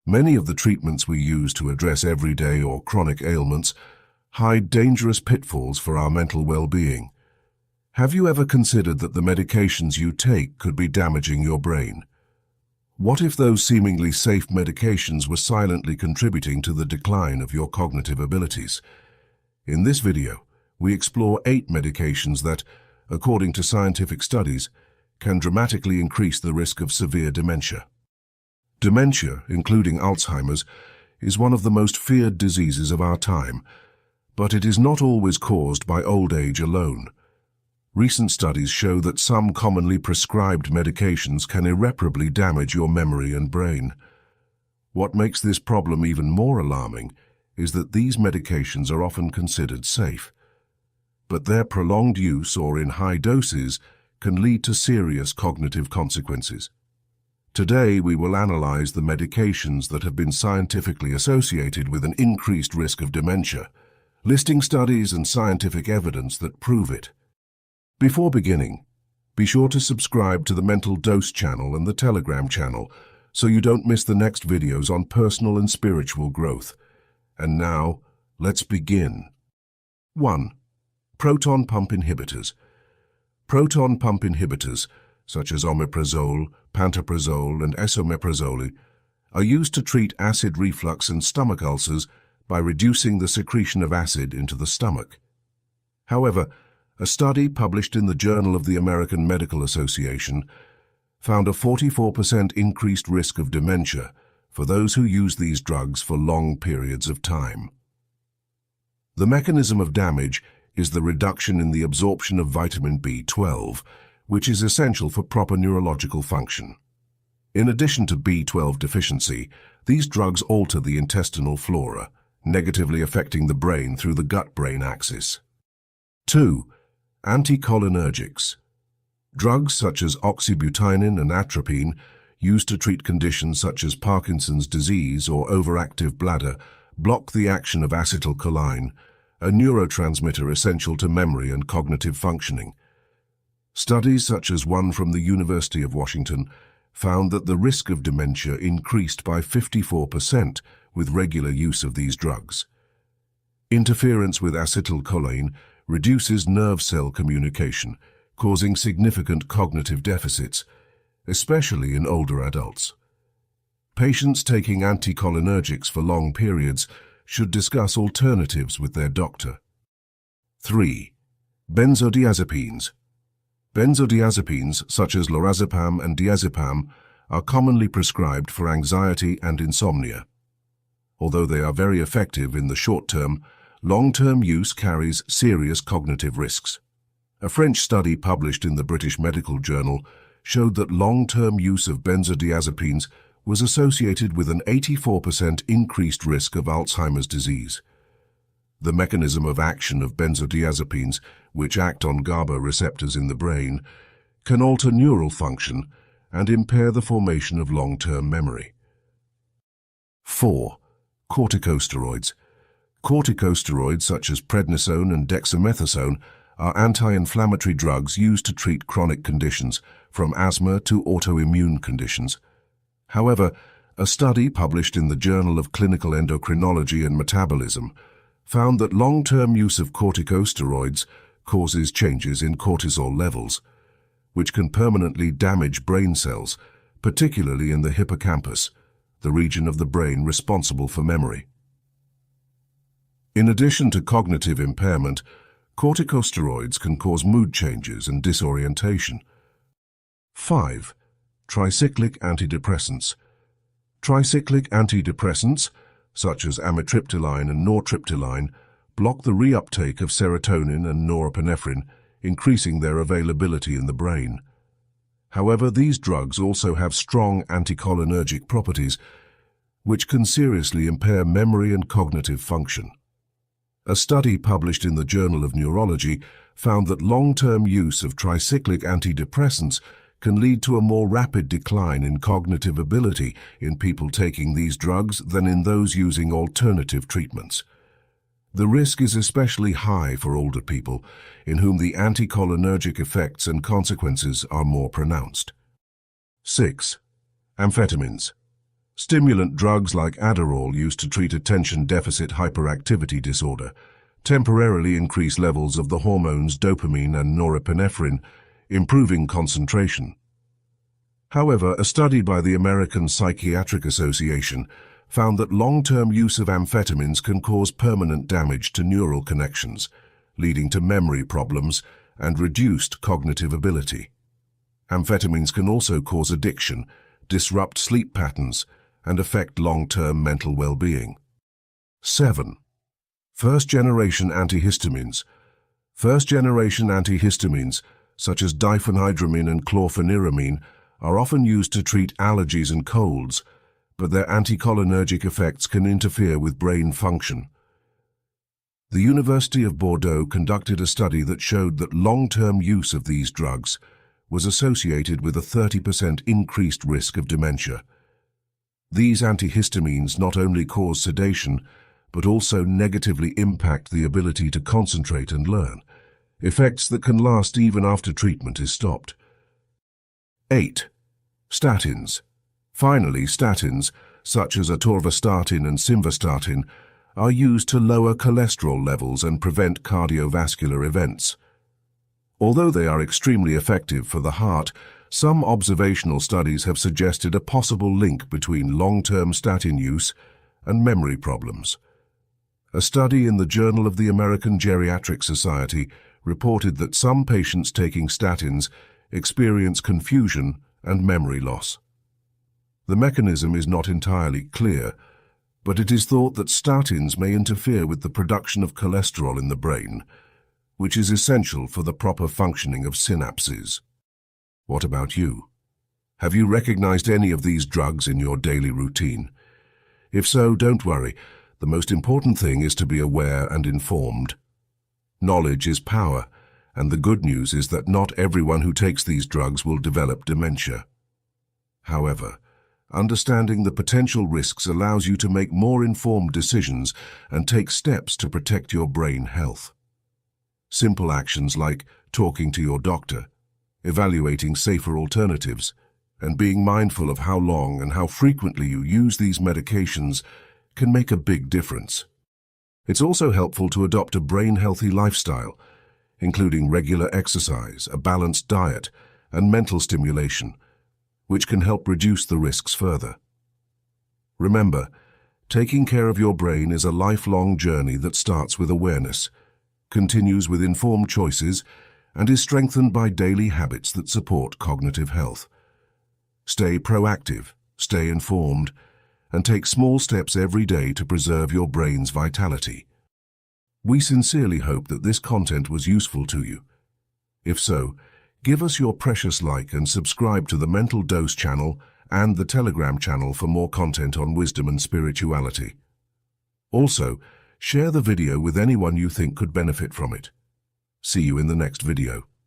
Many of the treatments we use to address everyday or chronic ailments hide dangerous pitfalls for our mental well-being. Have you ever considered that the medications you take could be damaging your brain? What if those seemingly safe medications were silently contributing to the decline of your cognitive abilities? In this video, we explore 8 medications that, according to scientific studies, can dramatically increase the risk of severe dementia. Dementia, including Alzheimer's, is one of the most feared diseases of our time, but it is not always caused by old age alone. Recent studies show that some commonly prescribed medications can irreparably damage your memory and brain. What makes this problem even more alarming is that these medications are often considered safe, but their prolonged use or in high doses can lead to serious cognitive consequences. Today, we will analyze the medications that have been scientifically associated with an increased risk of dementia, listing studies and scientific evidence that prove it. Before beginning, be sure to subscribe to the Mental Dose channel and the Telegram channel so you don't miss the next videos on personal and spiritual growth. And now, let's begin. 1. Proton pump inhibitors. Proton pump inhibitors, such as omeprazole, pantoprazole, and esomeprazole, are used to treat acid reflux and stomach ulcers by reducing the secretion of acid into the stomach. However, a study published in the Journal of the American Medical Association found a 44% increased risk of dementia for those who use these drugs for long periods of time. The mechanism of damage is the reduction in the absorption of vitamin B12, which is essential for proper neurological function. In addition to B12 deficiency, these drugs alter the intestinal flora, negatively affecting the brain through the gut-brain axis. 2. Anticholinergics. Drugs such as oxybutynin and atropine, used to treat conditions such as Parkinson's disease or overactive bladder, block the action of acetylcholine, a neurotransmitter essential to memory and cognitive functioning. Studies such as one from the University of Washington found that the risk of dementia increased by 54% with regular use of these drugs. Interference with acetylcholine reduces nerve cell communication, causing significant cognitive deficits, especially in older adults. Patients taking anticholinergics for long periods should discuss alternatives with their doctor. 3. Benzodiazepines. Benzodiazepines, such as lorazepam and diazepam, are commonly prescribed for anxiety and insomnia. Although they are very effective in the short term, long-term use carries serious cognitive risks. A French study published in the British Medical Journal showed that long-term use of benzodiazepines was associated with an 84% increased risk of Alzheimer's disease. The mechanism of action of benzodiazepines, which act on GABA receptors in the brain, can alter neural function and impair the formation of long-term memory. 4. Corticosteroids. Corticosteroids such as prednisone and dexamethasone are anti-inflammatory drugs used to treat chronic conditions, from asthma to autoimmune conditions. However, a study published in the Journal of Clinical Endocrinology and Metabolism found that long-term use of corticosteroids causes changes in cortisol levels, which can permanently damage brain cells, particularly in the hippocampus, the region of the brain responsible for memory. In addition to cognitive impairment, corticosteroids can cause mood changes and disorientation. 5. Tricyclic antidepressants. Tricyclic antidepressants, such as amitriptyline and nortriptyline, block the reuptake of serotonin and norepinephrine, increasing their availability in the brain. However, these drugs also have strong anticholinergic properties, which can seriously impair memory and cognitive function. A study published in the Journal of Neurology found that long-term use of tricyclic antidepressants can lead to a more rapid decline in cognitive ability in people taking these drugs than in those using alternative treatments. The risk is especially high for older people, in whom the anticholinergic effects and consequences are more pronounced. 6. Amphetamines. Stimulant drugs like Adderall used to treat attention deficit hyperactivity disorder temporarily increase levels of the hormones dopamine and norepinephrine, improving concentration. However, a study by the American Psychiatric Association found that long-term use of amphetamines can cause permanent damage to neural connections, leading to memory problems and reduced cognitive ability. Amphetamines can also cause addiction, disrupt sleep patterns, and affect long-term mental well-being. 7. First-generation antihistamines. First-generation antihistamines, such as diphenhydramine and chlorpheniramine, are often used to treat allergies and colds, but their anticholinergic effects can interfere with brain function. The University of Bordeaux conducted a study that showed that long-term use of these drugs was associated with a 30% increased risk of dementia. These antihistamines not only cause sedation, but also negatively impact the ability to concentrate and learn, effects that can last even after treatment is stopped. 8. Statins. Finally, statins, such as atorvastatin and simvastatin, are used to lower cholesterol levels and prevent cardiovascular events. Although they are extremely effective for the heart, some observational studies have suggested a possible link between long-term statin use and memory problems. A study in the Journal of the American Geriatric Society reported that some patients taking statins experience confusion and memory loss. The mechanism is not entirely clear, but it is thought that statins may interfere with the production of cholesterol in the brain, which is essential for the proper functioning of synapses. What about you? Have you recognized any of these drugs in your daily routine? If so, don't worry. The most important thing is to be aware and informed. Knowledge is power, and the good news is that not everyone who takes these drugs will develop dementia. However, understanding the potential risks allows you to make more informed decisions and take steps to protect your brain health. Simple actions like talking to your doctor, evaluating safer alternatives, and being mindful of how long and how frequently you use these medications can make a big difference. It's also helpful to adopt a brain-healthy lifestyle, including regular exercise, a balanced diet, and mental stimulation, which can help reduce the risks further. Remember, taking care of your brain is a lifelong journey that starts with awareness, continues with informed choices, and is strengthened by daily habits that support cognitive health. Stay proactive, stay informed, and take small steps every day to preserve your brain's vitality. We sincerely hope that this content was useful to you. If so, give us your precious like and subscribe to the Mental Dose channel and the Telegram channel for more content on wisdom and spirituality. Also, share the video with anyone you think could benefit from it. See you in the next video.